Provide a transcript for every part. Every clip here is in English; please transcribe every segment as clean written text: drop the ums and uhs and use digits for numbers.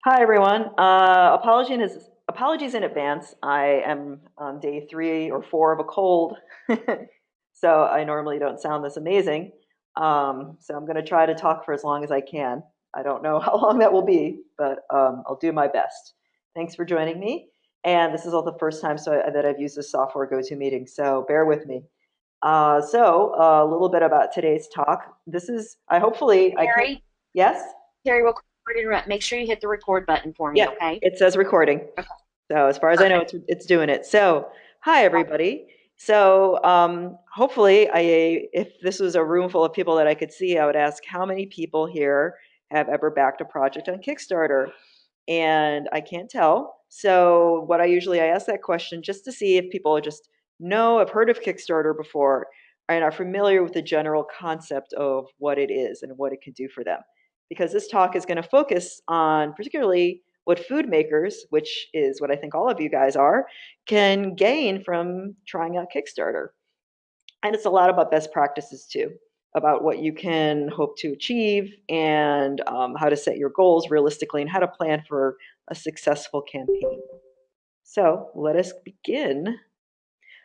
Hi, everyone. Apologies in advance. I am on day 3 or 4 of a cold, so I normally don't sound this amazing. So I'm going to try to talk for as long as I can. I don't know how long that will be, but I'll do my best. Thanks for joining me. And this is all the first time that I've used this software GoToMeeting, so bear with me. A little bit about today's talk. This is, I hopefully, I can, Terry, yes? Terry, real quick, sorry to interrupt. Make sure you hit the record button for me, Yeah, okay? it says recording. Okay, So as far as I know, perfect. it's doing it. So hi everybody. So hopefully, if this was a room full of people that I could see, I would ask how many people here have ever backed a project on Kickstarter, and I can't tell. So what I ask that question just to see if people just know, have heard of Kickstarter before, and are familiar with the general concept of what it is and what it can do for them. Because this talk is going to focus on particularly what food makers, which is what I think all of you guys are, can gain from trying out Kickstarter. And it's a lot about best practices too, about what you can hope to achieve and how to set your goals realistically and how to plan for a successful campaign. So let us begin.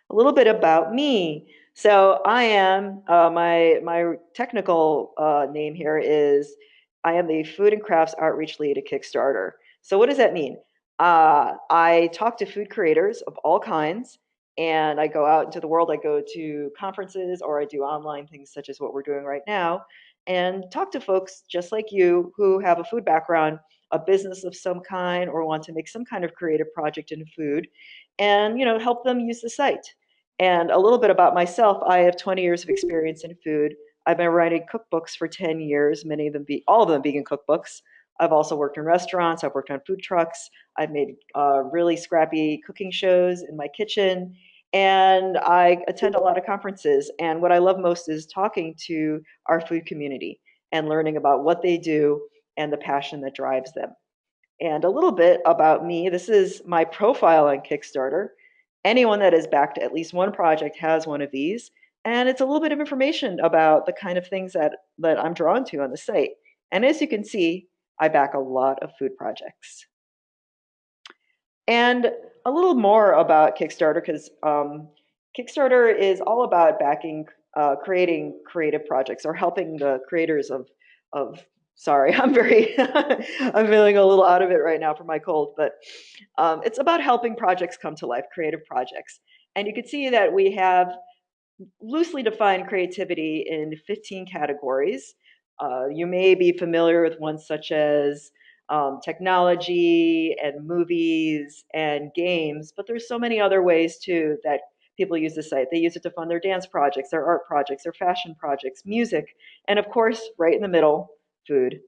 A little bit about me. So I am my technical name here is I am the Food and Crafts Outreach Lead at Kickstarter. So what does that mean? I talk to food creators of all kinds, and I go out into the world. I go to conferences or I do online things such as what we're doing right now, and talk to folks just like you who have a food background, a business of some kind, or want to make some kind of creative project in food, and help them use the site. And a little bit about myself, I have 20 years of experience in food. I've been writing cookbooks for 10 years, all of them vegan cookbooks. I've also worked in restaurants, I've worked on food trucks, I've made really scrappy cooking shows in my kitchen, and I attend a lot of conferences. And what I love most is talking to our food community and learning about what they do and the passion that drives them. And a little bit about me. This is my profile on Kickstarter. Anyone that has backed at least one project has one of these. And it's a little bit of information about the kind of things that I'm drawn to on the site. And as you can see, I back a lot of food projects. And a little more about Kickstarter, because Kickstarter is all about creating creative projects or helping the creators of. Sorry, I'm feeling a little out of it right now from my cold, but it's about helping projects come to life, creative projects. And you can see that we have loosely defined creativity in 15 categories. You may be familiar with ones such as technology and movies and games, but there's so many other ways too that people use the site. They use it to fund their dance projects, their art projects, their fashion projects, music, and of course, right in the middle, food.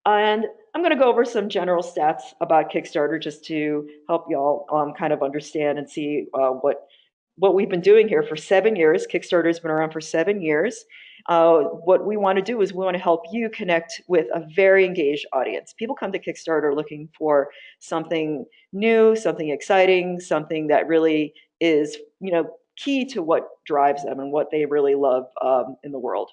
And I'm going to go over some general stats about Kickstarter just to help y'all kind of understand and see what we've been doing here for 7 years. Kickstarter's been around for 7 years. What we want to do is we want to help you connect with a very engaged audience. People come to Kickstarter looking for something new, something exciting, something that really is, key to what drives them and what they really love in the world.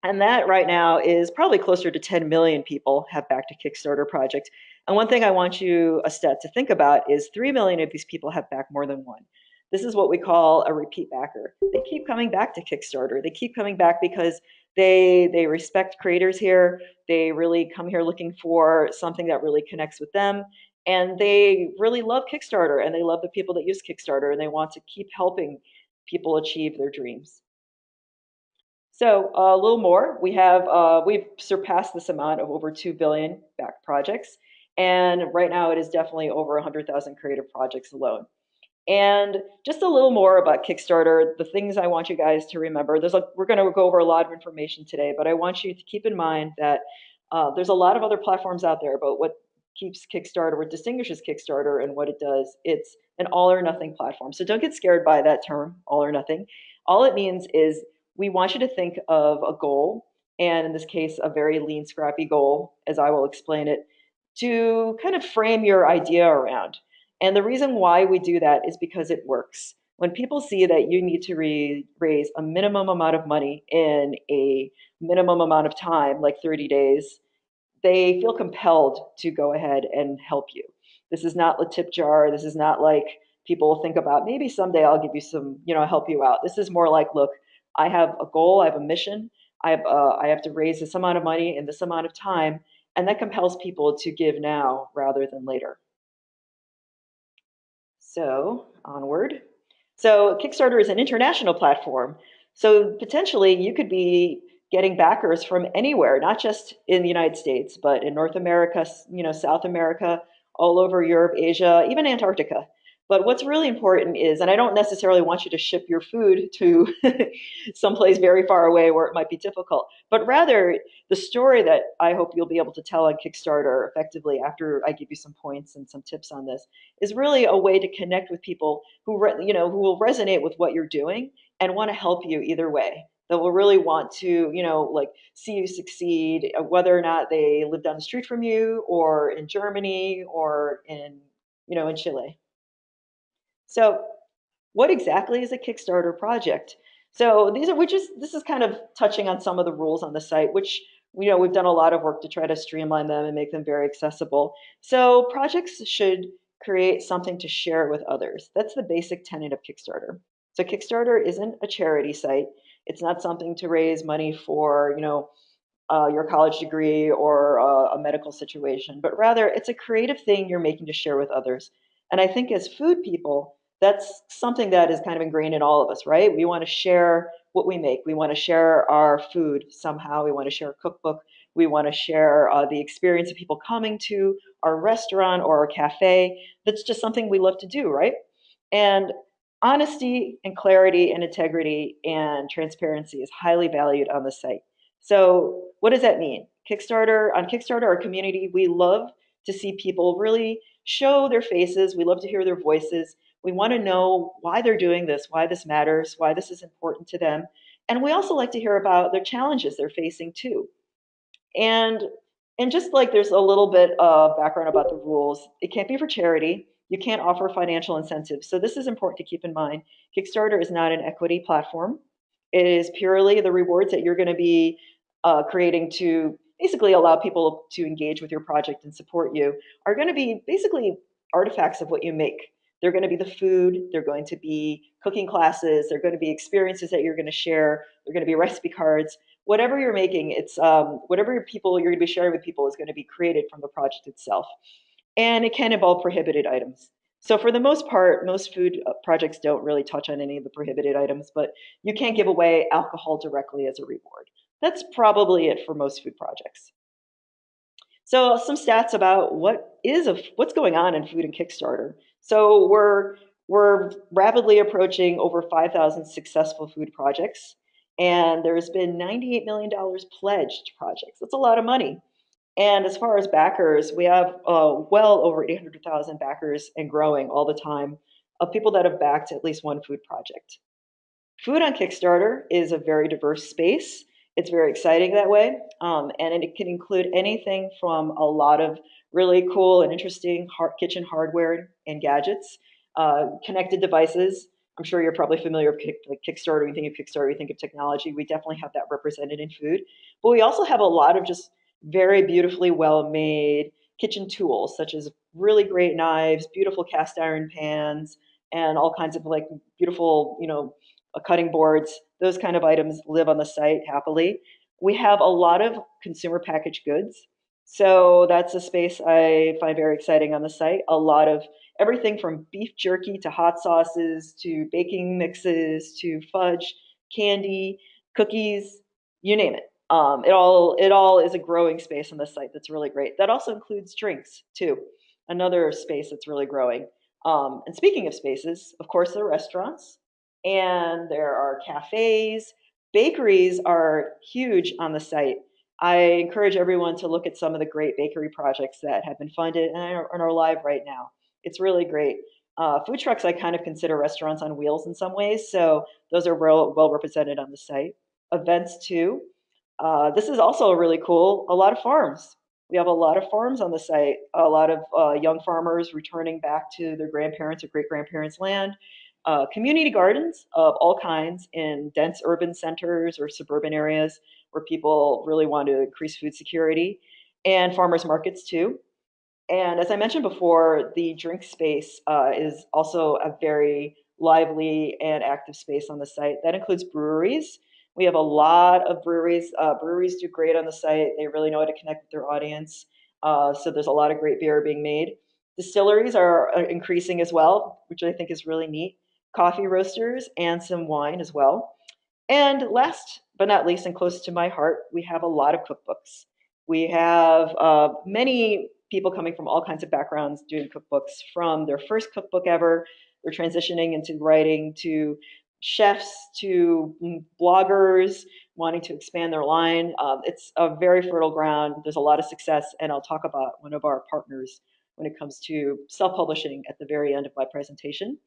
And that right now is probably closer to 10 million people have backed a Kickstarter project. And one thing I want you, a stat to think about, is 3 million of these people have backed more than one. This is what we call a repeat backer. They keep coming back to Kickstarter. They keep coming back because they respect creators here. They really come here looking for something that really connects with them. And they really love Kickstarter and they love the people that use Kickstarter and they want to keep helping people achieve their dreams. So a little more, we've surpassed this amount of over 2 billion backed projects, and right now it is definitely over 100,000 creative projects alone. And just a little more about Kickstarter, the things I want you guys to remember. We're going to go over a lot of information today, but I want you to keep in mind that there's a lot of other platforms out there, but what distinguishes Kickstarter and what it does, it's an all or nothing platform. So don't get scared by that term, all or nothing. All it means is we want you to think of a goal, and in this case, a very lean, scrappy goal, as I will explain it, to kind of frame your idea around. And the reason why we do that is because it works. When people see that you need to raise a minimum amount of money in a minimum amount of time, like 30 days, they feel compelled to go ahead and help you. This is not a tip jar. This is not like people think about maybe someday I'll give you some, help you out. This is more like, look, I have a goal, I have a mission, I have to raise this amount of money in this amount of time, and that compels people to give now rather than later. So, onward. So, Kickstarter is an international platform. So, potentially, you could be getting backers from anywhere, not just in the United States, but in North America, South America, all over Europe, Asia, even Antarctica. But what's really important is, and I don't necessarily want you to ship your food to someplace very far away where it might be difficult, but rather the story that I hope you'll be able to tell on Kickstarter effectively after I give you some points and some tips on this is really a way to connect with people who will resonate with what you're doing and want to help you either way. That will really want to, like see you succeed, whether or not they live down the street from you or in Germany or in Chile. So what exactly is a Kickstarter project? So this is kind of touching on some of the rules on the site, which we've done a lot of work to try to streamline them and make them very accessible. So projects should create something to share with others. That's the basic tenet of Kickstarter. So Kickstarter isn't a charity site. It's not something to raise money for, your college degree or a medical situation, but rather it's a creative thing you're making to share with others. And I think as food people, that's something that is kind of ingrained in all of us, right? We want to share what we make. We want to share our food somehow. We want to share a cookbook. We want to share the experience of people coming to our restaurant or our cafe. That's just something we love to do, right? And honesty and clarity and integrity and transparency is highly valued on the site. So, what does that mean? On Kickstarter, our community, we love to see people really show their faces. We love to hear their voices. We want to know why they're doing this, why this matters, why this is important to them. And we also like to hear about their challenges they're facing too. And and just like there's a little bit of background about the rules, it can't be for charity. You can't offer financial incentives. So this is important to keep in mind. Kickstarter is not an equity platform. It is purely the rewards that you're going to be creating to basically allow people to engage with your project and support you are going to be basically artifacts of what you make. They're going to be the food, they're going to be cooking classes, they're going to be experiences that you're going to share, they're going to be recipe cards. Whatever you're making, it's whatever people you're going to be sharing with people is going to be created from the project itself, and it can involve prohibited items. So for the most part, most food projects don't really touch on any of the prohibited items, but you can't give away alcohol directly as a reward. That's probably it for most food projects. So some stats about what's going on in food and Kickstarter. So we're rapidly approaching over 5,000 successful food projects, and there's been $98 million pledged to projects. That's a lot of money. And as far as backers, we have well over 800,000 backers and growing all the time of people that have backed at least one food project. Food on Kickstarter is a very diverse space. It's very exciting that way. And it can include anything from a lot of really cool and interesting kitchen hardware and gadgets, connected devices. I'm sure you're probably familiar with Kickstarter. When you think of Kickstarter, you think of technology. We definitely have that represented in food. But we also have a lot of just very beautifully well made kitchen tools, such as really great knives, beautiful cast iron pans, and all kinds of like beautiful, cutting boards. Those kind of items live on the site happily. We have a lot of consumer packaged goods. So that's a space I find very exciting on the site. A lot of everything from beef jerky to hot sauces to baking mixes to fudge, candy, cookies, you name it. It all is a growing space on the site that's really great. That also includes drinks too, another space that's really growing. And speaking of spaces, of course, there are restaurants and there are cafes. Bakeries are huge on the site. I encourage everyone to look at some of the great bakery projects that have been funded and are live right now. It's really great. Food trucks I kind of consider restaurants on wheels in some ways, so those are well represented on the site. Events too. This is also really cool. A lot of farms. We have a lot of farms on the site. A lot of young farmers returning back to their grandparents' or great grandparents' land. Community gardens of all kinds in dense urban centers or suburban areas where people really want to increase food security. and farmers markets too. And as I mentioned before, the drink space is also a very lively and active space on the site. That includes breweries. We have a lot of breweries. Breweries do great on the site. They really know how to connect with their audience. So there's a lot of great beer being made. Distilleries are increasing as well, which I think is really neat. Coffee roasters and some wine as well. And last but not least, and close to my heart, we have a lot of cookbooks. We have many people coming from all kinds of backgrounds doing cookbooks, from their first cookbook ever, they're transitioning into writing, to chefs, to bloggers wanting to expand their line. It's a very fertile ground. There's a lot of success, and I'll talk about one of our partners when it comes to self-publishing at the very end of my presentation.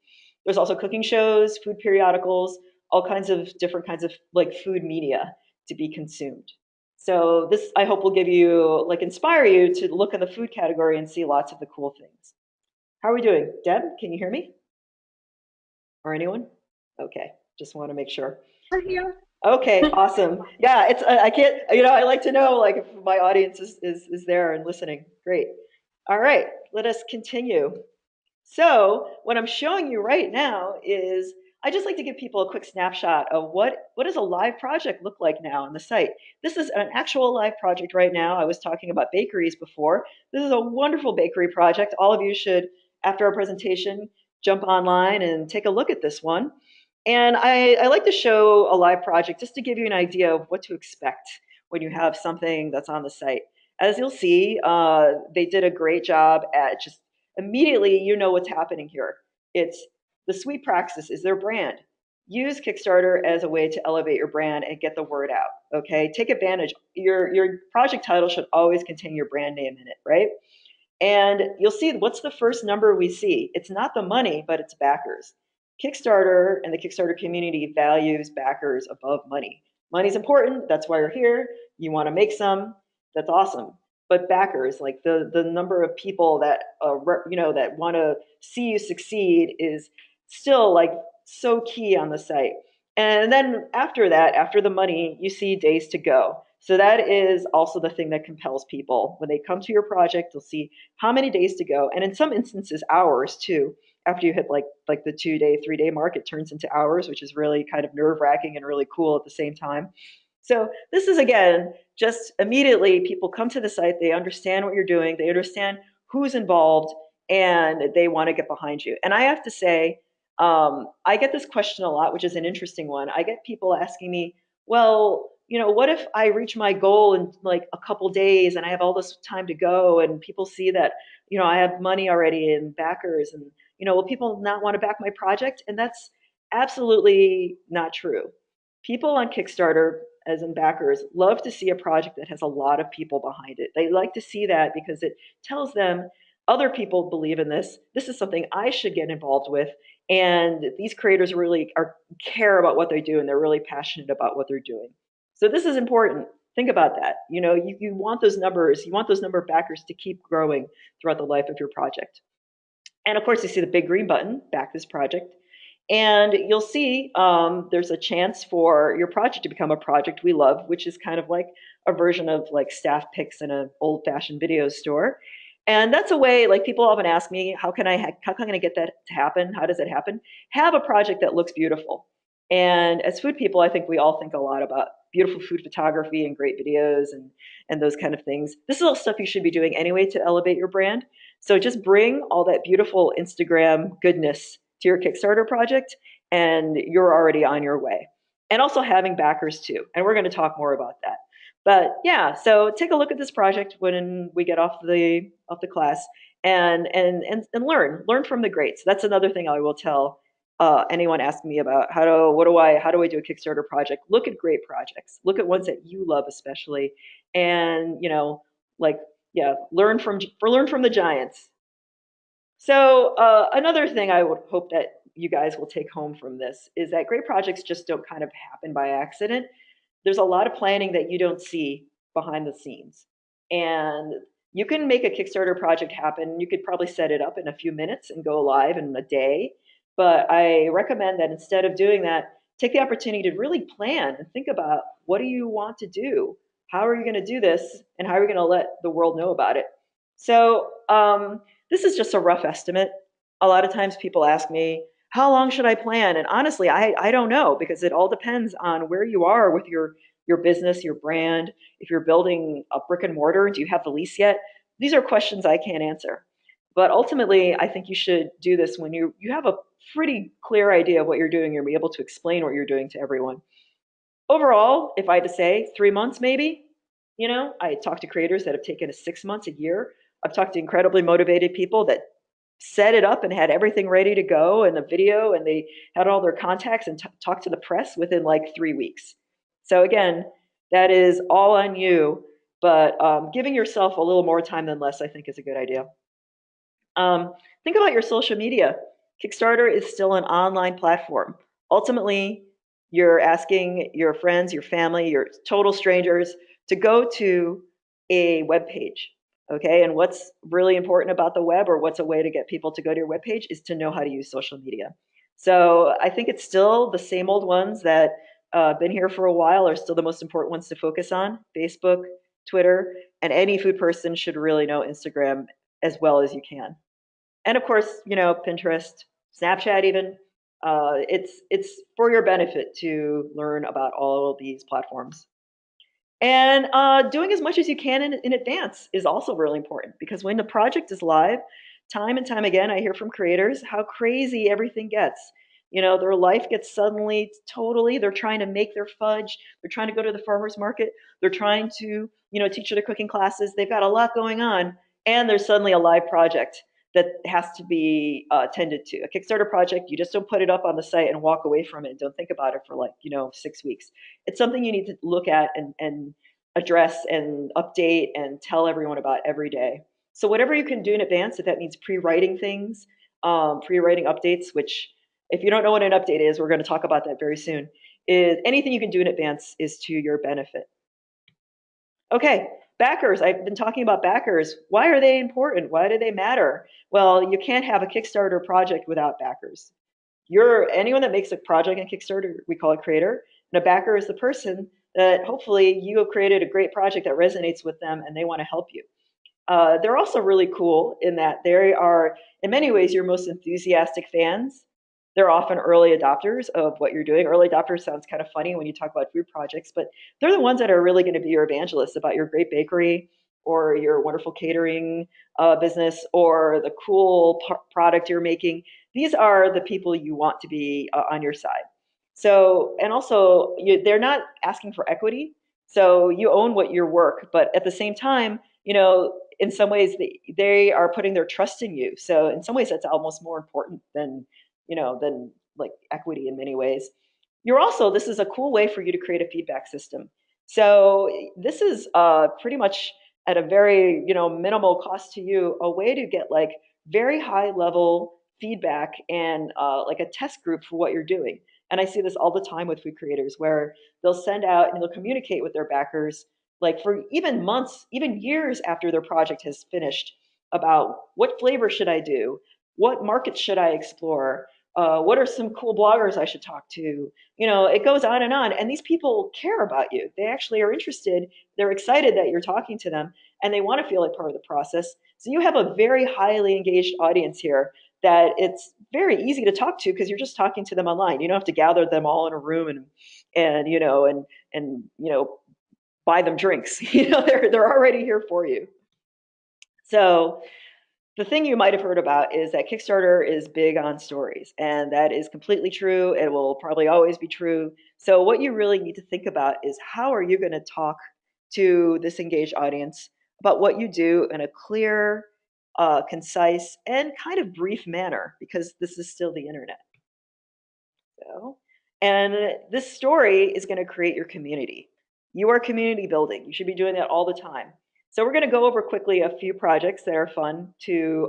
There's also cooking shows, food periodicals, all kinds of different kinds of like food media to be consumed. So this, I hope, will give you, like, inspire you to look in the food category and see lots of the cool things. How are we doing? Deb, can you hear me? Or anyone? Okay, just want to make sure. We're here. Okay, awesome. Yeah, it's I can't, I like to know like if my audience is there and listening. Great. All right, let us continue. So what I'm showing you right now is, I just like to give people a quick snapshot of what does a live project look like now on the site. This is an actual live project right now. I was talking about bakeries before. This is a wonderful bakery project. All of you should, after our presentation, jump online and take a look at this one. And I like to show a live project just to give you an idea of what to expect when you have something that's on the site. As you'll see, they did a great job at just immediately, you know what's happening here. It's the Sweet Praxis is their brand. Use Kickstarter as a way to elevate your brand and get the word out. Okay, take advantage. Your project title should always contain your brand name in it, right? And you'll see, what's the first number we see? It's not the money, but it's backers. Kickstarter and the Kickstarter community values backers above money. Money's important. That's why you're here. You want to make some. That's awesome. But backers, like the number of people that that want to see you succeed, is still like so key on the site. And then after that, after the money, you see days to go. So that is also the thing that compels people. When they come to your project, they'll see how many days to go, and in some instances hours too. After you hit like the 2 day 3 day mark, it turns into hours, which is really kind of nerve wracking and really cool at the same time. So this is, again, just immediately people come to the site, they understand what you're doing, they understand who's involved, and they want to get behind you. And I have to say, I get this question a lot, which is an interesting one. I get people asking me, well, what if I reach my goal in like a couple days and I have all this time to go, and people see that, I have money already and backers, and, will people not want to back my project? And that's absolutely not true. People on Kickstarter, as in backers, love to see a project that has a lot of people behind it. They like to see that because it tells them other people believe in this. This is something I should get involved with. And these creators really care about what they do, and they're really passionate about what they're doing. So this is important. Think about that. You want those numbers, you want those number of backers to keep growing throughout the life of your project. And of course, you see the big green button, back this project. And you'll see there's a chance for your project to become a project we love, which is kind of like a version of like staff picks in an old fashioned video store. And that's a way, like, people often ask me, how can I get that to happen? How does it happen? Have a project that looks beautiful. And as food people, I think we all think a lot about beautiful food photography and great videos and those kind of things. This is all stuff you should be doing anyway to elevate your brand. So just bring all that beautiful Instagram goodness to your Kickstarter project, and you're already on your way. And also having backers too. And we're going to talk more about that. But yeah, so take a look at this project when we get off the class, and learn from the greats. That's another thing I will tell anyone asking me about how do I do a Kickstarter project. Look at great projects. Look at ones that you love especially, and like, yeah, learn from the giants. So another thing I would hope that you guys will take home from this is that great projects just don't kind of happen by accident. There's a lot of planning that you don't see behind the scenes. And you can make a Kickstarter project happen. You could probably set it up in a few minutes and go live in a day. But I recommend that instead of doing that, take the opportunity to really plan and think about, what do you want to do? How are you going to do this? And how are you going to let the world know about it? So, this is just a rough estimate. A lot of times people ask me, how long should I plan? And honestly, I don't know because it all depends on where you are with your business, your brand. If you're building a brick and mortar, do you have the lease yet? These are questions I can't answer. But ultimately, I think you should do this when you have a pretty clear idea of what you're doing. You'll be able to explain what you're doing to everyone. Overall, if I had to say 3 months, maybe, I talked to creators that have taken a 6 months, a year. I've talked to incredibly motivated people that set it up and had everything ready to go and the video, and they had all their contacts and talked to the press within like 3 weeks. So again, that is all on you, but giving yourself a little more time than less, I think, is a good idea. Think about your social media. Kickstarter is still an online platform. Ultimately, you're asking your friends, your family, your total strangers to go to a web page. Okay, and what's really important about the web, or what's a way to get people to go to your web page, is to know how to use social media. So I think it's still the same old ones that been here for a while are still the most important ones to focus on: Facebook, Twitter, and any food person should really know Instagram as well as you can. And of course, Pinterest, Snapchat, even. It's for your benefit to learn about all of these platforms. And doing as much as you can in advance is also really important because when the project is live, time and time again, I hear from creators how crazy everything gets. Their life gets suddenly totally, they're trying to make their fudge, they're trying to go to the farmer's market, they're trying to, teach their cooking classes. They've got a lot going on, and there's suddenly a live project that has to be tended to. A Kickstarter project, you just don't put it up on the site and walk away from it and don't think about it for like, 6 weeks. It's something you need to look at and address and update and tell everyone about every day. So whatever you can do in advance, if that means pre-writing things, pre-writing updates, which if you don't know what an update is, we're going to talk about that very soon, is anything you can do in advance is to your benefit. Okay, backers. I've been talking about backers. Why are they important? Why do they matter? Well, you can't have a Kickstarter project without backers. Anyone that makes a project on Kickstarter, we call it creator, and a backer is the person that hopefully you have created a great project that resonates with them and they want to help you. They're also really cool in that they are, in many ways, your most enthusiastic fans. They're often early adopters of what you're doing. Early adopters sounds kind of funny when you talk about food projects, but they're the ones that are really going to be your evangelists about your great bakery or your wonderful catering business or the cool product you're making. These are the people you want to be on your side. So, and also, they're not asking for equity. So you own what your work, but at the same time, in some ways they are putting their trust in you. So in some ways that's almost more important than like equity in many ways. This is a cool way for you to create a feedback system. So this is pretty much at a very, minimal cost to you, a way to get like very high level feedback and like a test group for what you're doing. And I see this all the time with food creators where they'll send out and they'll communicate with their backers like for even months, even years after their project has finished about what flavor should I do? What markets should I explore? What are some cool bloggers I should talk to? It goes on and on. And these people care about you. They actually are interested. They're excited that you're talking to them and they want to feel like part of the process. So you have a very highly engaged audience here that it's very easy to talk to because you're just talking to them online. You don't have to gather them all in a room and buy them drinks. They're already here for you. So the thing you might have heard about is that Kickstarter is big on stories, and that is completely true. It will probably always be true. So what you really need to think about is how are you going to talk to this engaged audience about what you do in a clear, concise, and kind of brief manner, because this is still the internet. So, and this story is going to create your community. You are community building. You should be doing that all the time. So we're going to go over quickly a few projects that are fun to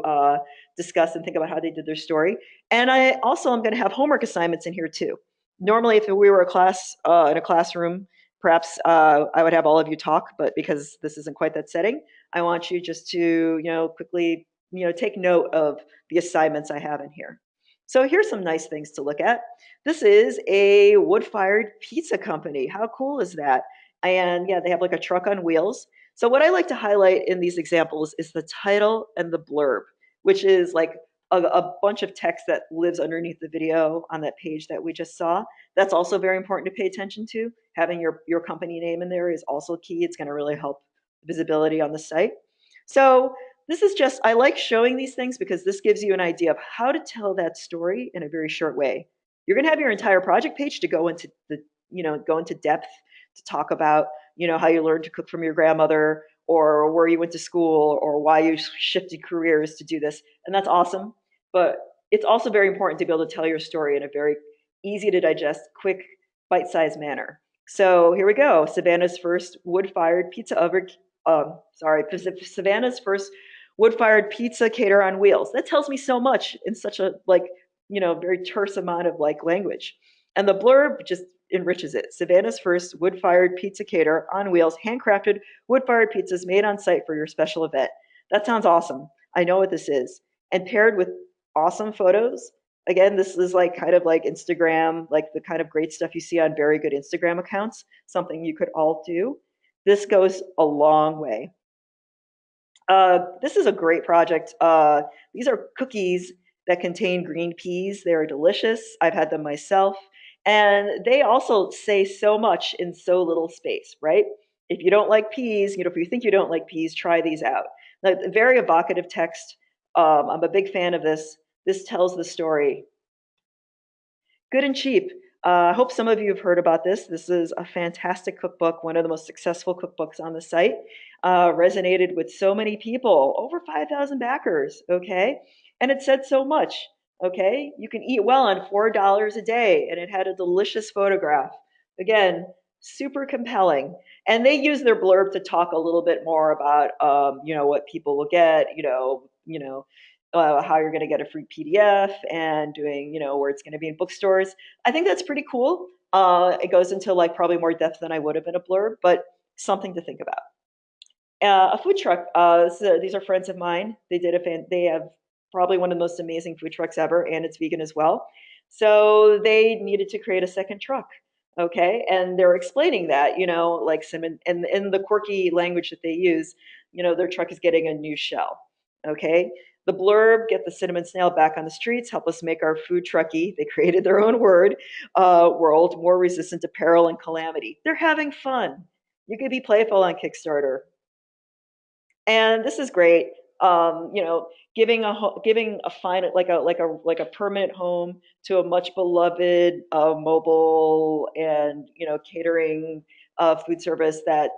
discuss and think about how they did their story. And I also am going to have homework assignments in here too. Normally, if we were a class in a classroom, perhaps I would have all of you talk, but because this isn't quite that setting, I want you just to quickly take note of the assignments I have in here. So here's some nice things to look at. This is a wood-fired pizza company. How cool is that? And yeah, they have like a truck on wheels. So what I like to highlight in these examples is the title and the blurb, which is like a bunch of text that lives underneath the video on that page that we just saw. That's also very important to pay attention to. Having your company name in there is also key. It's going to really help visibility on the site. So this is just, I like showing these things because this gives you an idea of how to tell that story in a very short way. You're going to have your entire project page to go into go into depth to talk about, how you learned to cook from your grandmother or where you went to school or why you shifted careers to do this. And that's awesome. But it's also very important to be able to tell your story in a very easy to digest, quick, bite-sized manner. So here we go. Savannah's first wood-fired pizza oven. Savannah's first wood-fired pizza caterer on wheels. That tells me so much in such a very terse amount of like language. And the blurb just enriches it. Savannah's first wood-fired pizza caterer on wheels, handcrafted wood-fired pizzas made on site for your special event. That sounds awesome. I know what this is. And paired with awesome photos. Again, this is like kind of like Instagram, like the kind of great stuff you see on very good Instagram accounts, something you could all do. This goes a long way. This is a great project. These are cookies that contain green peas. They are delicious. I've had them myself. And they also say so much in so little space, right? If you don't like peas, if you think you don't like peas, try these out. Now, very evocative text. I'm a big fan of this. This tells the story. Good and cheap. I hope some of you have heard about this. This is a fantastic cookbook, one of the most successful cookbooks on the site. Resonated with so many people, over 5,000 backers, okay? And it said so much, okay? You can eat well on $4 a day, and it had a delicious photograph. Again, super compelling. And they use their blurb to talk a little bit more about, what people will get, how you're going to get a free PDF and doing, where it's going to be in bookstores. I think that's pretty cool. It goes into like probably more depth than I would have in a blurb, but something to think about. A food truck. These are friends of mine. They have probably one of the most amazing food trucks ever, and it's vegan as well. So they needed to create a second truck. Okay, and they're explaining that, like some and in the quirky language that they use, their truck is getting a new shell. Okay, the blurb: get the cinnamon snail back on the streets. Help us make our food trucky. They created their own world more resistant to peril and calamity. They're having fun. You could be playful on Kickstarter. And this is great. Giving a fine like a permanent home to a much beloved mobile and catering food service that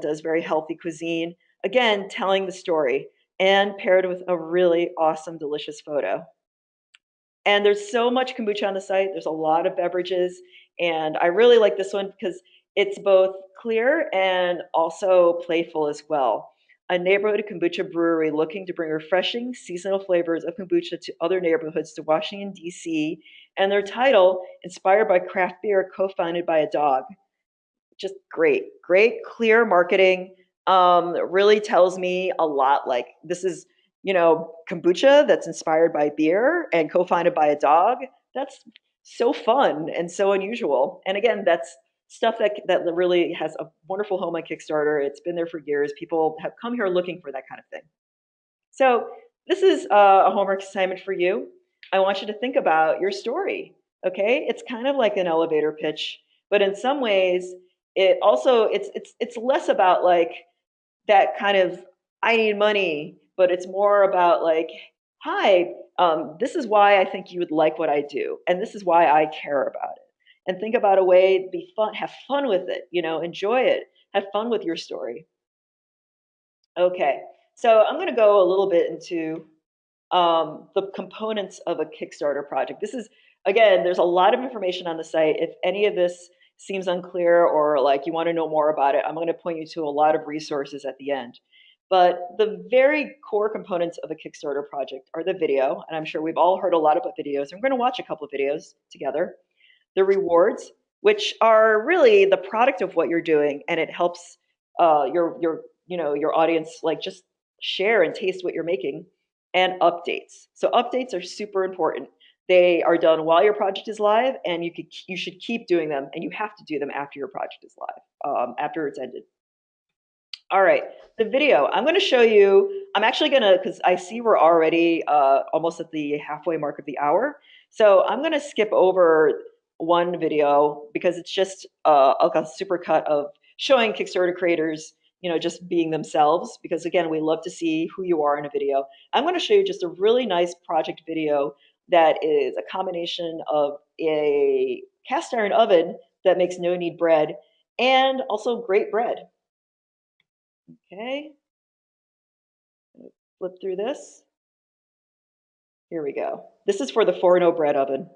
does very healthy cuisine. Again, telling the story and paired with a really awesome, delicious photo. And there's so much kombucha on the site. There's a lot of beverages. And I really like this one because it's both clear and also playful as well. A neighborhood kombucha brewery looking to bring refreshing seasonal flavors of kombucha to other neighborhoods to Washington, D.C. And their title, inspired by craft beer, co-founded by a dog. Just great, clear marketing. Really tells me a lot. Like this is, kombucha that's inspired by beer and co-founded by a dog. That's so fun and so unusual. And again, that's stuff that really has a wonderful home on Kickstarter. It's been there for years. People have come here looking for that kind of thing. So this is a homework assignment for you. I want you to think about your story. Okay, it's kind of like an elevator pitch, but in some ways, it's less about like that kind of I need money, but it's more about like, hi, this is why I think you would like what I do, and this is why I care about it. And think about a way, be fun, have fun with it, enjoy it, have fun with your story. Okay, so I'm going to go a little bit into the components of a Kickstarter project. This is, again, there's a lot of information on the site. If any of this seems unclear or like you want to know more about it, I'm going to point you to a lot of resources at the end. But the very core components of a Kickstarter project are the video, and I'm sure we've all heard a lot about videos. I'm going to watch a couple of videos together. The rewards, which are really the product of what you're doing, and it helps your audience like just share and taste what you're making. And updates. So updates are super important. They are done while your project is live, and you should keep doing them, and you have to do them after your project is live, after it's ended. All right, the video. I'm going to show you. I'm actually going to, because I see we're already almost at the halfway mark of the hour. So I'm going to skip over one video because it's just a super cut of showing Kickstarter creators, just being themselves. Because again, we love to see who you are in a video. I'm going to show you just a really nice project video that is a combination of a cast iron oven that makes no knead bread and also great bread. Okay, flip through this. Here we go. This is for the 4-0 bread oven.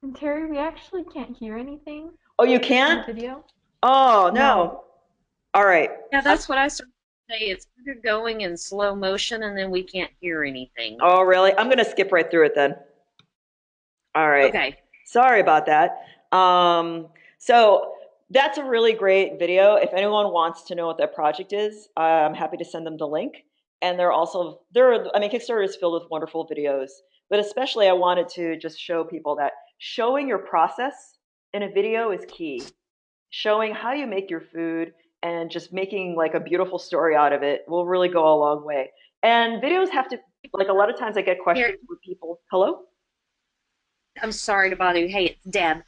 And Terry, we actually can't hear anything Oh, you in the can't? video. Oh, No. no. All right. Yeah, that's what I started to say. It's kind of going in slow motion, and then we can't hear anything. Oh, really? I'm going to skip right through it then. All right. Okay. Sorry about that. So that's a really great video. If anyone wants to know what that project is, I'm happy to send them the link. And Kickstarter is filled with wonderful videos, but especially I wanted to just show people that showing your process in a video is key. Showing how you make your food and just making like a beautiful story out of it will really go a long way. And videos have to, like a lot of times I get Here, questions from people. Hello? I'm sorry to bother you. Hey, it's Deb.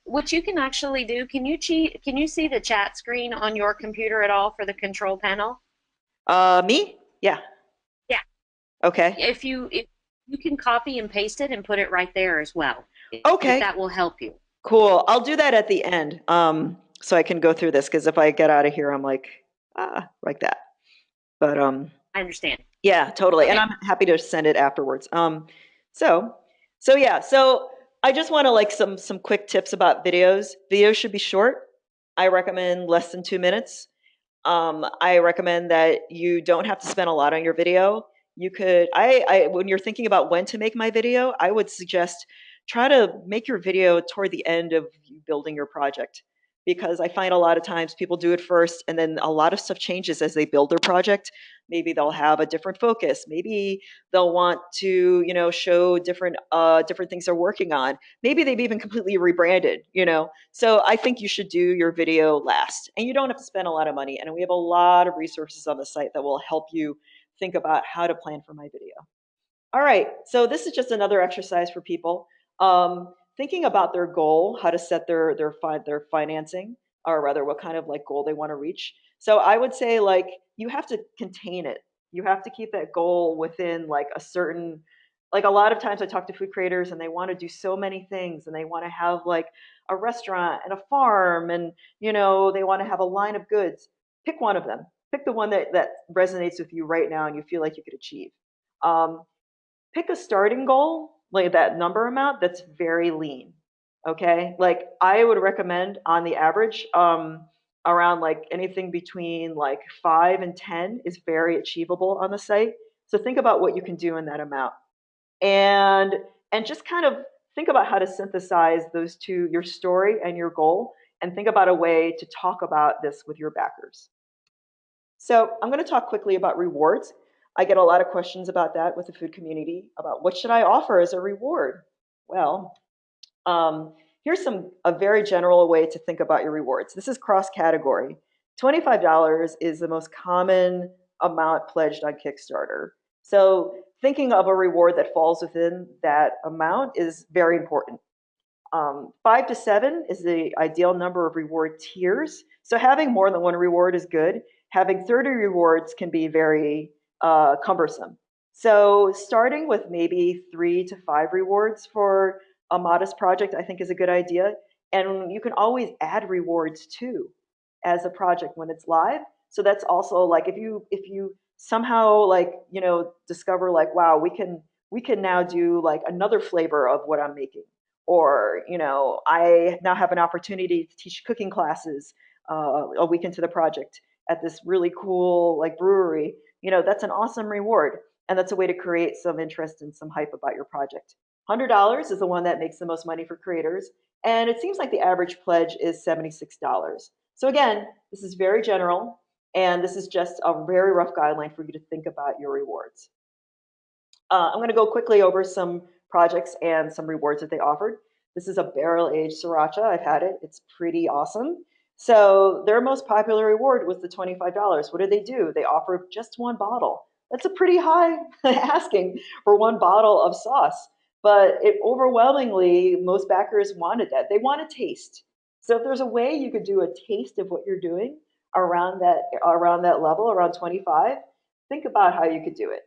What you can actually do, can you see the chat screen on your computer at all for the control panel? Me? Yeah. Yeah. Okay. If you can copy and paste it and put it right there as well, if Okay. that will help you. Cool. I'll do that at the end. So I can go through this because if I get out of here, I'm like that. But I understand. yeah, totally. And Okay. I'm happy to send it afterwards. So so yeah, so I just want to like some quick tips about videos. Videos should be short. I recommend less than 2 minutes. I recommend that you don't have to spend a lot on your video. You could, when you're thinking about when to make my video, I would suggest try to make your video toward the end of you building your project. Because I find a lot of times people do it first and then a lot of stuff changes as they build their project. Maybe they'll have a different focus. Maybe they'll want to, show different things they're working on. Maybe they've even completely rebranded. So I think you should do your video last. And you don't have to spend a lot of money. And we have a lot of resources on the site that will help you think about how to plan for my video. All right, so this is just another exercise for people thinking about their goal, how to set their financing, or rather, what kind of like goal they want to reach. So I would say like you have to contain it. You have to keep that goal within like a certain. Like a lot of times, I talk to food creators and they want to do so many things, and they want to have like a restaurant and a farm, and they want to have a line of goods. Pick one of them. Pick the one that resonates with you right now, and you feel like you could achieve. Um, Pick a starting goal, like that number amount that's very lean. Okay. Like I would recommend on the average, around like anything between like 5 and 10 is very achievable on the site. So think about what you can do in that amount. And and just kind of think about how to synthesize those two, your story and your goal, and think about a way to talk about this with your backers. So I'm going to talk quickly about rewards. I get a lot of questions about that with the food community about what should I offer as a reward. Well, here's a very general way to think about your rewards. This is cross category. $25 is the most common amount pledged on Kickstarter. So thinking of a reward that falls within that amount is very important. 5 to 7 is the ideal number of reward tiers. So having more than one reward is good. Having 30 rewards can be very cumbersome. So starting with maybe 3 to 5 rewards for a modest project, I think is a good idea. And you can always add rewards too as a project when it's live. So that's also like if you somehow like, discover like, wow, we can now do like another flavor of what I'm making. Or, I now have an opportunity to teach cooking classes a week into the project at this really cool like brewery. That's an awesome reward. And that's a way to create some interest and some hype about your project. $100 is the one that makes the most money for creators. And it seems like the average pledge is $76. So again, this is very general, and this is just a very rough guideline for you to think about your rewards. I'm going to go quickly over some projects and some rewards that they offered. This is a barrel-aged sriracha. I've had it. It's pretty awesome. So their most popular reward was the $25. What did they do? They offered just one bottle. That's a pretty high asking for one bottle of sauce. But it overwhelmingly, most backers wanted that. They want a taste. So if there's a way you could do a taste of what you're doing around that level, around 25, think about how you could do it.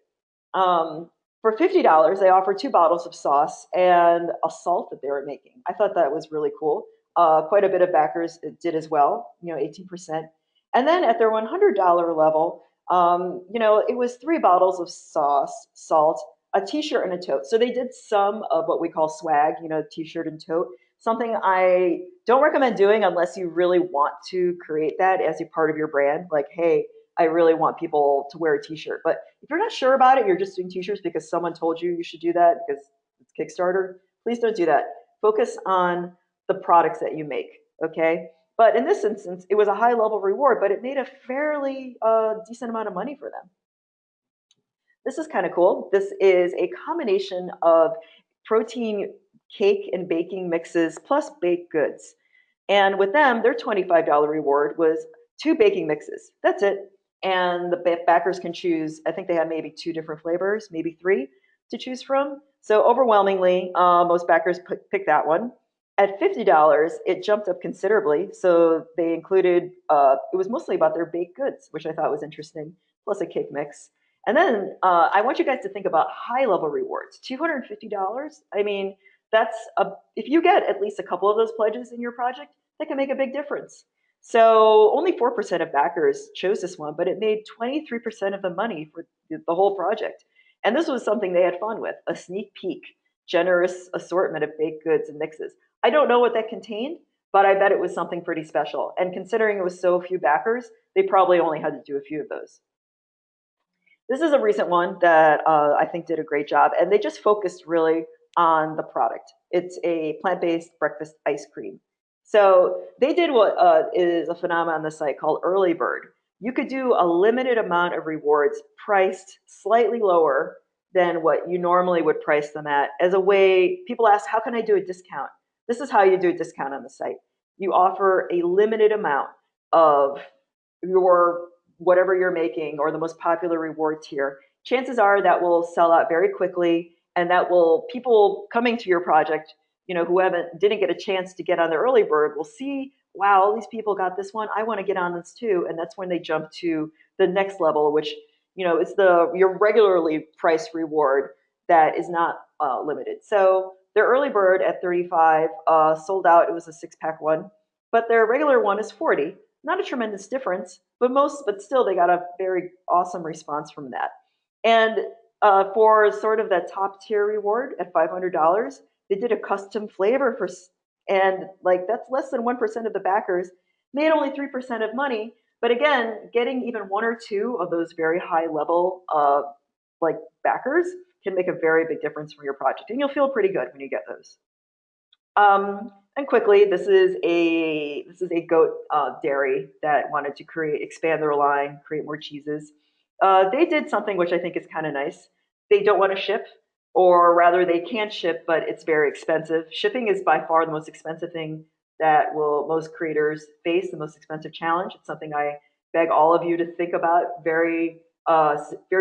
For $50, they offered two bottles of sauce and a salt that they were making. I thought that was really cool. Quite a bit of backers did as well, 18%. And then at their $100 level, it was three bottles of sauce, salt, a t-shirt, and a tote. So they did some of what we call swag, t-shirt and tote. Something I don't recommend doing unless you really want to create that as a part of your brand. Like, hey, I really want people to wear a t-shirt. But if you're not sure about it, you're just doing t-shirts because someone told you you should do that because it's Kickstarter, please don't do that. Focus on the products that you make, okay? But in this instance, it was a high level reward, but it made a fairly decent amount of money for them. This is kind of cool. This is a combination of protein cake and baking mixes plus baked goods. And with them, their $25 reward was two baking mixes. That's it. And the backers can choose, I think they have maybe two different flavors, maybe three to choose from. So overwhelmingly, most backers pick that one. At $50, it jumped up considerably. So they included, it was mostly about their baked goods, which I thought was interesting, plus a cake mix. And then I want you guys to think about high level rewards. $250. I mean, if you get at least a couple of those pledges in your project, that can make a big difference. So only 4% of backers chose this one, but it made 23% of the money for the whole project. And this was something they had fun with, a sneak peek, generous assortment of baked goods and mixes. I don't know what that contained, but I bet it was something pretty special. And considering it was so few backers, they probably only had to do a few of those. This is a recent one that I think did a great job, and they just focused really on the product. It's a plant-based breakfast ice cream. So they did what is a phenomenon on the site called early bird. You could do a limited amount of rewards priced slightly lower than what you normally would price them at as a way people ask, how can I do a discount? This is how you do a discount on the site. You offer a limited amount of your whatever you're making or the most popular reward tier. Chances are that will sell out very quickly, and that will people coming to your project, who didn't get a chance to get on the early bird will see, wow, all these people got this one. I want to get on this too, and that's when they jump to the next level, which is your regularly priced reward that is not limited. So their early bird at 35 sold out. It was a six-pack one, but their regular one is 40. Not a tremendous difference, but still they got a very awesome response from that. And for sort of that top tier reward at $500, they did a custom flavor and like that's less than 1% of the backers made only 3% of money. But again, getting even one or two of those very high level like backers can make a very big difference for your project, and you'll feel pretty good when you get those. And quickly, this is a goat dairy that wanted to expand their line, create more cheeses. They did something which I think is kind of nice. They don't want to ship, or rather, they can ship, but it's very expensive. Shipping is by far the most expensive thing that will most creators face, the most expensive challenge. It's something I beg all of you to think about very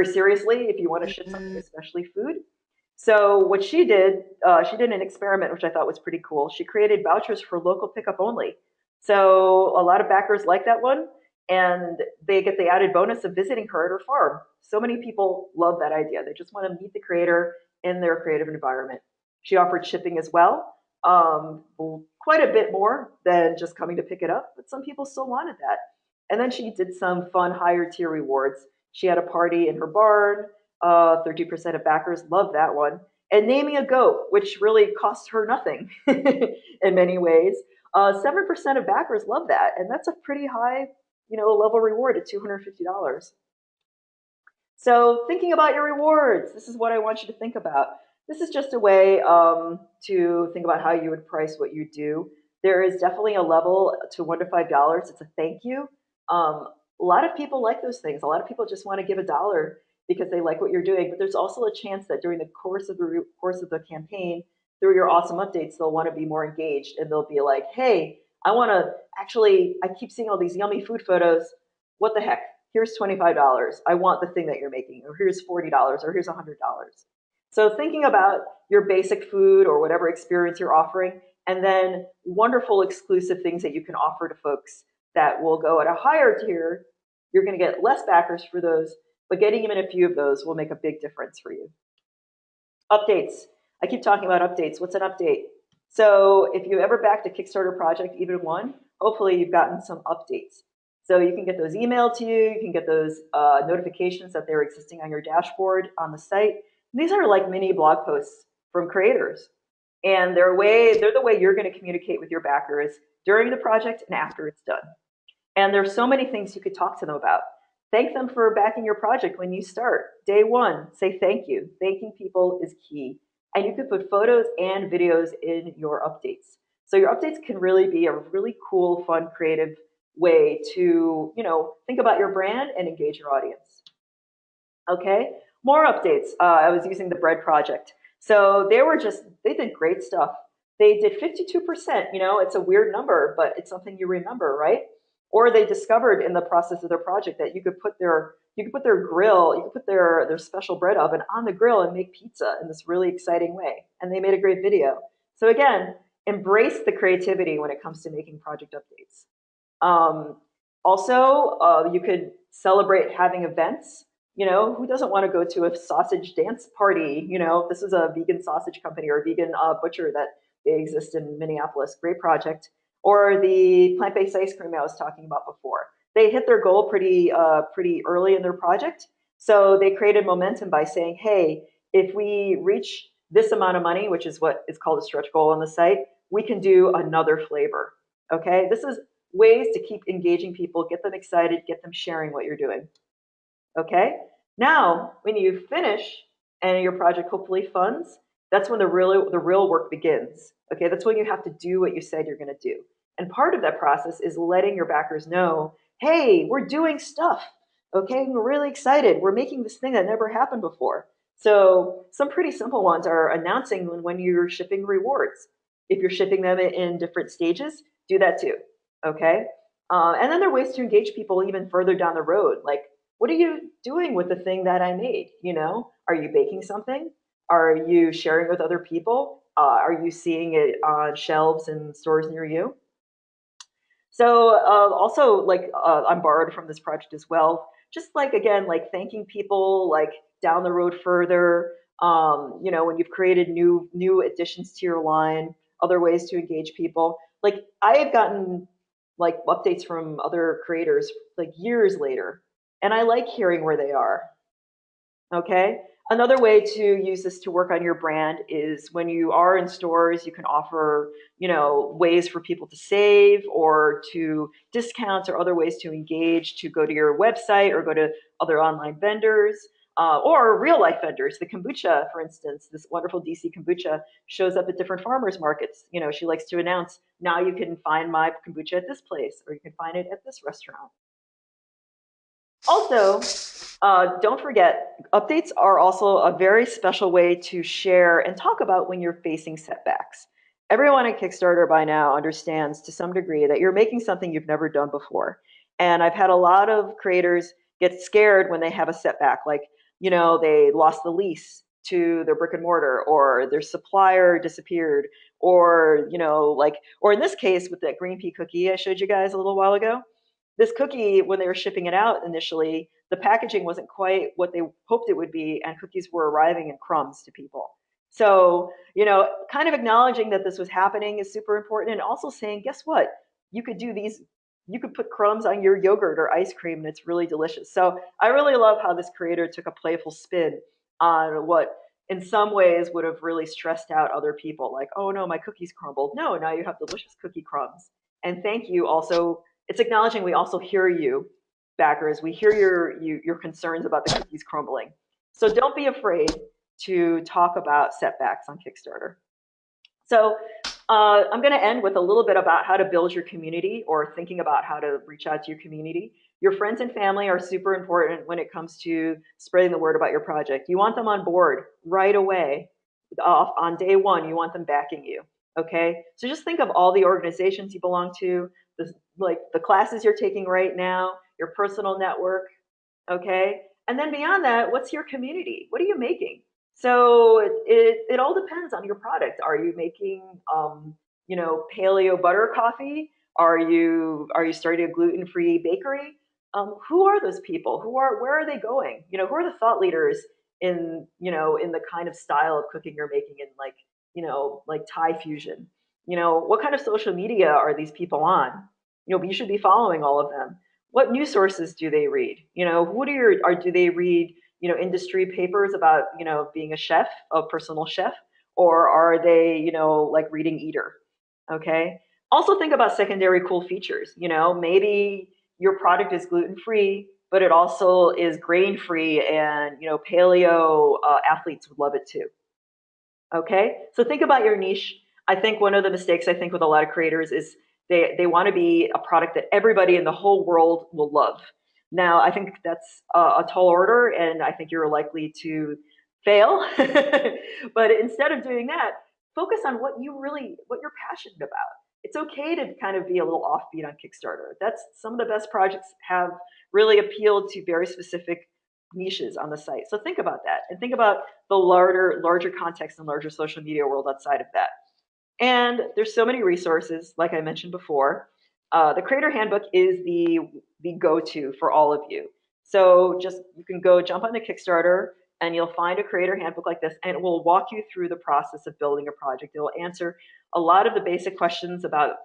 seriously if you want to ship something, especially food. So what she did an experiment which I thought was pretty cool. She created vouchers for local pickup only. So a lot of backers like that one, and they get the added bonus of visiting her at her farm. So many people love that idea. They just want to meet the creator in their creative environment. She offered shipping as well, quite a bit more than just coming to pick it up, but some people still wanted that. And then she did some fun higher tier rewards. She had a party in her barn. 30% of backers loved that one. And naming a goat, which really cost her nothing in many ways. 7% of backers love that, and that's a pretty high, level reward at $250. So thinking about your rewards, this is what I want you to think about. This is just a way to think about how you would price what you do. There is definitely a level to $1 to $5. It's a thank you. A lot of people like those things. A lot of people just want to give $1 because they like what you're doing. But there's also a chance that during the course of the campaign, through your awesome updates, they'll want to be more engaged and they'll be like, "Hey, I want to actually. I keep seeing all these yummy food photos. What the heck? Here's $25. I want the thing that you're making, or here's $40, or here's $100." So thinking about your basic food or whatever experience you're offering, and then wonderful exclusive things that you can offer to folks that will go at a higher tier. You're going to get less backers for those, but getting them in a few of those will make a big difference for you. Updates. I keep talking about updates. What's an update? So if you ever backed a Kickstarter project, even one, hopefully you've gotten some updates. So you can get those emailed to you. You can get those notifications that they're existing on your dashboard on the site. And these are like mini blog posts from creators. And they're the way you're going to communicate with your backers during the project and after it's done. And there's so many things you could talk to them about. Thank them for backing your project when you start. Day one, say thank you. Thanking people is key. And you could put photos and videos in your updates. So your updates can really be a really cool, fun, creative way to, think about your brand and engage your audience. Okay, more updates. I was using the bread project. So they did great stuff. They did 52%. It's a weird number, but it's something you remember, right? Or they discovered in the process of their project that you could put their grill, you could put their special bread oven on the grill and make pizza in this really exciting way. And they made a great video. So again, embrace the creativity when it comes to making project updates. Also, you could celebrate having events. Who doesn't want to go to a sausage dance party? This is a vegan sausage company or a vegan butcher that they exist in Minneapolis. Great project. Or the plant-based ice cream I was talking about before. They hit their goal pretty early in their project. So they created momentum by saying, hey, if we reach this amount of money, which is what is called a stretch goal on the site, we can do another flavor. Okay, this is ways to keep engaging people, get them excited, get them sharing what you're doing. Okay, now when you finish and your project hopefully funds, that's when the real work begins. Okay, that's when you have to do what you said you're going to do. And part of that process is letting your backers know, hey, we're doing stuff. Okay, we're really excited. We're making this thing that never happened before. So some pretty simple ones are announcing when you're shipping rewards. If you're shipping them in different stages, do that too. Okay, and then there are ways to engage people even further down the road. Like, what are you doing with the thing that I made? Are you baking something? Are you sharing with other people? Are you seeing it on shelves in stores near you? So also, like, I'm borrowed from this project as well. Just like, again, like thanking people like down the road further. When you've created new additions to your line, other ways to engage people. Like I have gotten like updates from other creators like years later, and I like hearing where they are. Okay. Another way to use this to work on your brand is when you are in stores, you can offer, ways for people to save or to discounts or other ways to engage, to go to your website or go to other online vendors or real life vendors. The kombucha, for instance, this wonderful DC kombucha shows up at different farmers markets. She likes to announce, now you can find my kombucha at this place or you can find it at this restaurant. Also, don't forget, updates are also a very special way to share and talk about when you're facing setbacks. Everyone at Kickstarter by now understands to some degree that you're making something you've never done before. And I've had a lot of creators get scared when they have a setback, like, they lost the lease to their brick and mortar, or their supplier disappeared, or, or in this case with that green pea cookie I showed you guys a little while ago, this cookie, when they were shipping it out initially, the packaging wasn't quite what they hoped it would be, and cookies were arriving in crumbs to people. So, kind of acknowledging that this was happening is super important, and also saying, guess what? You could do these you could put crumbs on your yogurt or ice cream and it's really delicious. So I really love how this creator took a playful spin on what in some ways would have really stressed out other people, like, oh no, my cookies crumbled. No, now you have delicious cookie crumbs. And thank you also, it's acknowledging we also hear you, backers. We hear your concerns about the cookies crumbling. So don't be afraid to talk about setbacks on Kickstarter. So I'm going to end with a little bit about how to build your community or thinking about how to reach out to your community. Your friends and family are super important when it comes to spreading the word about your project. You want them on board right away. On day one, you want them backing you. Okay? So just think of all the organizations you belong to, like the classes you're taking right now, your personal network. Okay? And then beyond that, what's your community? What are you making? So it all depends on your product. Are you making paleo butter coffee? Are you starting a gluten-free bakery? Who are those people? Where are they going? Who are the thought leaders in the kind of style of cooking you're making in like Thai fusion? What kind of social media are these people on? You should be following all of them. What news sources do they read? Do they read industry papers about being a chef, a personal chef, or are they like reading Eater? Okay. Also think about secondary cool features. Maybe your product is gluten free, but it also is grain free, and paleo athletes would love it too. Okay, so think about your niche. I think one of the mistakes I think with a lot of creators is they want to be a product that everybody in the whole world will love. Now, I think that's a tall order, and I think you're likely to fail. But instead of doing that, focus on what you're passionate about. It's okay to kind of be a little offbeat on Kickstarter. That's some of the best projects have really appealed to very specific niches on the site. So think about that and think about the larger context and larger social media world outside of that. And there's so many resources, like I mentioned before. The Creator Handbook is the go-to for all of you. So just you can go jump on the Kickstarter and you'll find a Creator Handbook like this, and it will walk you through the process of building a project. It will answer a lot of the basic questions about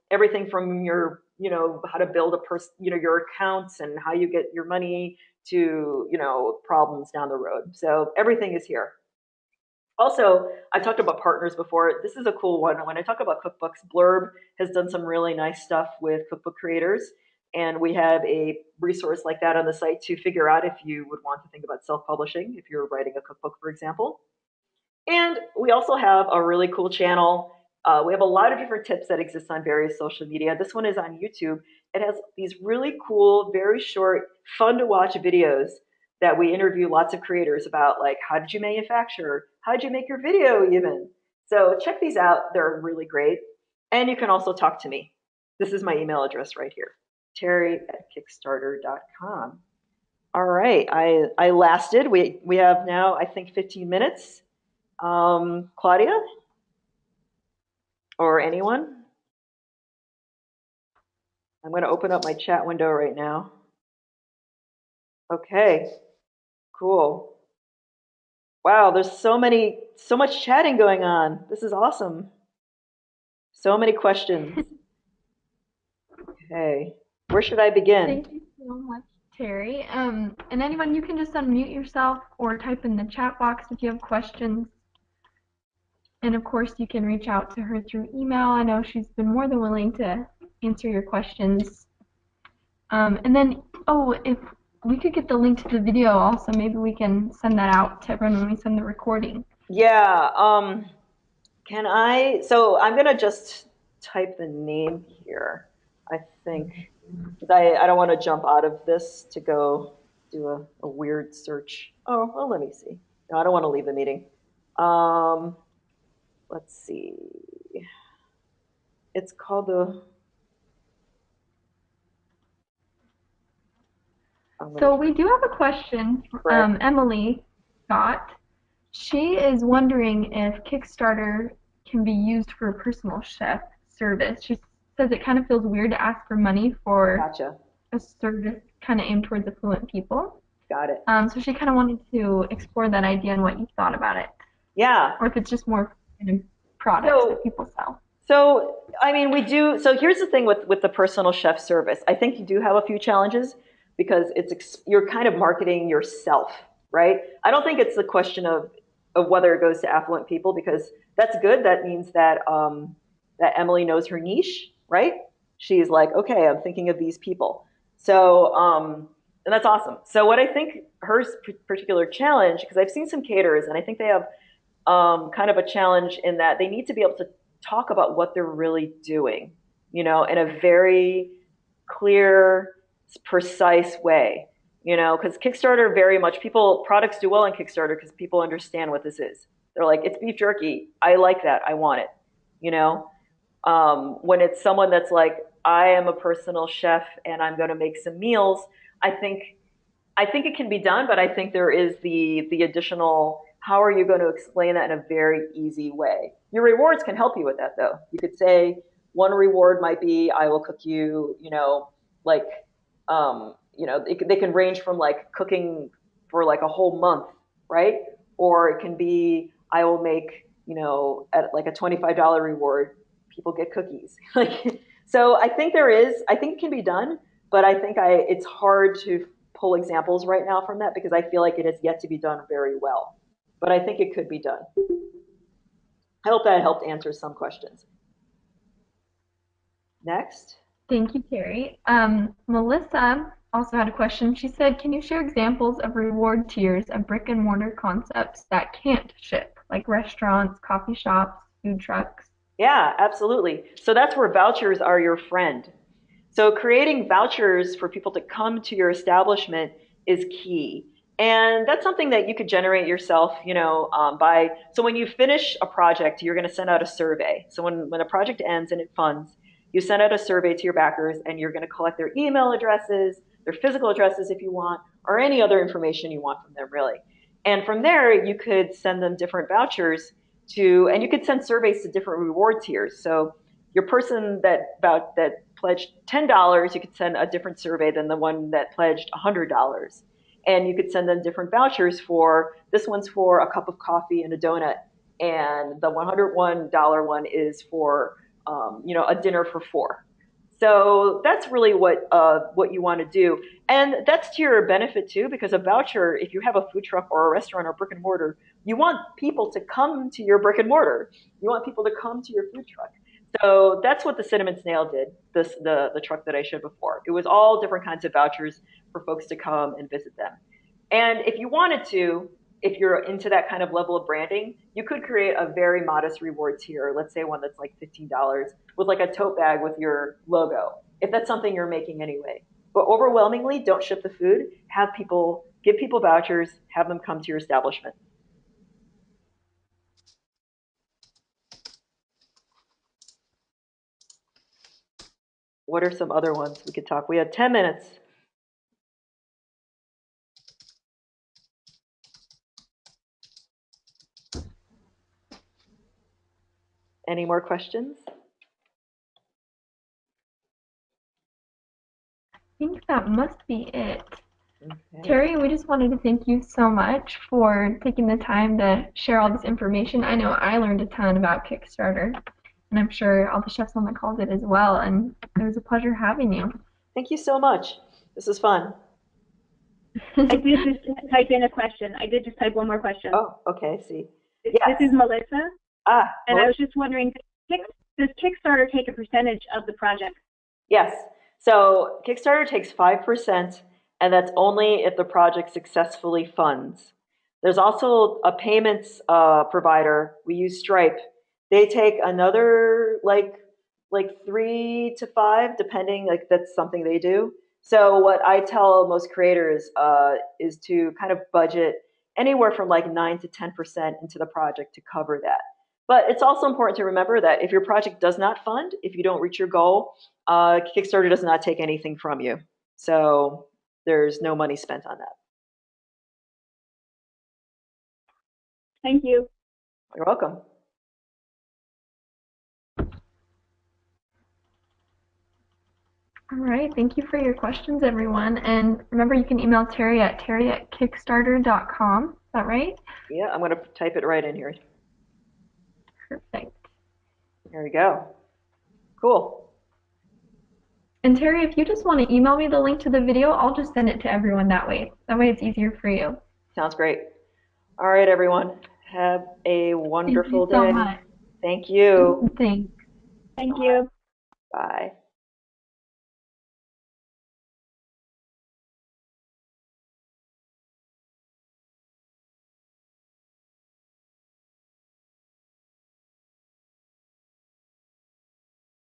everything from how to build your accounts and how you get your money to problems down the road. So everything is here. Also, I've talked about partners before. This is a cool one. When I talk about cookbooks, Blurb has done some really nice stuff with cookbook creators. And we have a resource like that on the site to figure out if you would want to think about self-publishing, if you're writing a cookbook, for example. And we also have a really cool channel. We have a lot of different tips that exist on various social media. This one is on YouTube. It has these really cool, very short, fun to watch videos that we interview lots of creators about, like, how did you manufacture? How did you make your video even? So check these out. They're really great. And you can also talk to me. This is my email address right here, terry@kickstarter.com. All right, I lasted. We have now, I think, 15 minutes. Claudia? Or anyone? I'm going to open up my chat window right now. Okay, cool. Wow, there's so much chatting going on. This is awesome. So many questions. Okay, where should I begin? Thank you so much, Terry. And anyone, you can just unmute yourself or type in the chat box if you have questions. And of course, you can reach out to her through email. I know she's been more than willing to answer your questions. And then, if we could get the link to the video also, maybe we can send that out to everyone when we send the recording. Yeah, so I'm gonna just type the name here, I think, because I don't want to jump out of this to go do a weird search. Oh, well, let me see. No, I don't want to leave the meeting. Let's see. It's called So we do have a question from Emily Scott. She is wondering if Kickstarter can be used for a personal chef service. She says it kind of feels weird to ask for money for Gotcha. a service kind of aimed towards affluent people. Got it. So she kind of wanted to explore that idea and what you thought about it. Yeah. Or if it's just more products that people sell. So, I mean, we do. So here's the thing with the personal chef service. I think you do have a few challenges because you're kind of marketing yourself, right? I don't think it's the question of whether it goes to affluent people because that's good. That means that that Emily knows her niche, right? She's like, okay, I'm thinking of these people. So, and that's awesome. So what I think her particular challenge, because I've seen some caterers and I think they have kind of a challenge in that they need to be able to talk about what they're really doing, in a very clear, precise way, because Kickstarter very much products do well on Kickstarter because people understand what this is. They're like, it's beef jerky. I like that. I want it, you know? When it's someone that's like, I am a personal chef and I'm going to make some meals, I think I think it can be done, but I think there is the additional how are you going to explain that in a very easy way? Your rewards can help you with that though. You could say one reward might be I will cook you, like they can range from like cooking for like a whole month, right? Or it can be I will make, at like a $25 reward, people get cookies. Like so I think it can be done, but I think it's hard to pull examples right now from that because I feel like it has yet to be done very well. But I think it could be done. I hope that helped answer some questions. Next. Thank you, Terry. Melissa also had a question. She said, can you share examples of reward tiers of brick and mortar concepts that can't ship, like restaurants, coffee shops, food trucks? Yeah, absolutely. So that's where vouchers are your friend. So creating vouchers for people to come to your establishment is key. And that's something that you could generate yourself, so when you finish a project, you're going to send out a survey. So when a project ends and it funds, you send out a survey to your backers and you're going to collect their email addresses, their physical addresses if you want, or any other information you want from them, really. And from there, you could send them different vouchers and you could send surveys to different reward tiers. So your person that pledged $10, you could send a different survey than the one that pledged $100. And you could send them different vouchers for this one's for a cup of coffee and a donut, and the $101 one is for a dinner for four. So that's really what you want to do, and that's to your benefit too, because a voucher, if you have a food truck or a restaurant or brick and mortar, you want people to come to your brick and mortar. You want people to come to your food truck. So that's what the cinnamon snail did. The truck that I showed before. It was all different kinds of vouchers for folks to come and visit them. And if you wanted to, if you're into that kind of level of branding, you could create a very modest reward tier. Let's say one that's like $15 with like a tote bag with your logo, if that's something you're making anyway. But overwhelmingly, don't ship the food. Give people vouchers, have them come to your establishment. What are some other ones we could talk? We had 10 minutes. Any more questions? I think that must be it. Okay. Terry, we just wanted to thank you so much for taking the time to share all this information. I know I learned a ton about Kickstarter, and I'm sure all the chefs on the call did as well, and it was a pleasure having you. Thank you so much. This is fun. I did just type in a question. I did just type one more question. Oh, okay. See. This Yes. is Melissa, Ah, and I was just wondering, does Kickstarter take a percentage of the project? yes. So Kickstarter takes 5%, and that's only if the project successfully funds. There's also a payments provider. We use Stripe. They take another like 3 to 5, depending. Like that's something they do. So what I tell most creators is to kind of budget anywhere from like 9 to 10% into the project to cover that. But it's also important to remember that if your project does not fund, if you don't reach your goal, Kickstarter does not take anything from you. So there's no money spent on that. Thank you. You're welcome. All right, thank you for your questions, everyone. And remember, you can email Terry at terry@kickstarter.com. Is that right? Yeah, I'm going to type it right in here. Perfect. There we go. Cool. And Terry, if you just want to email me the link to the video, I'll just send it to everyone that way. That way it's easier for you. Sounds great. All right, everyone. Have a Thank you wonderful so day. much. Thank you. Thanks. Thank you. Bye.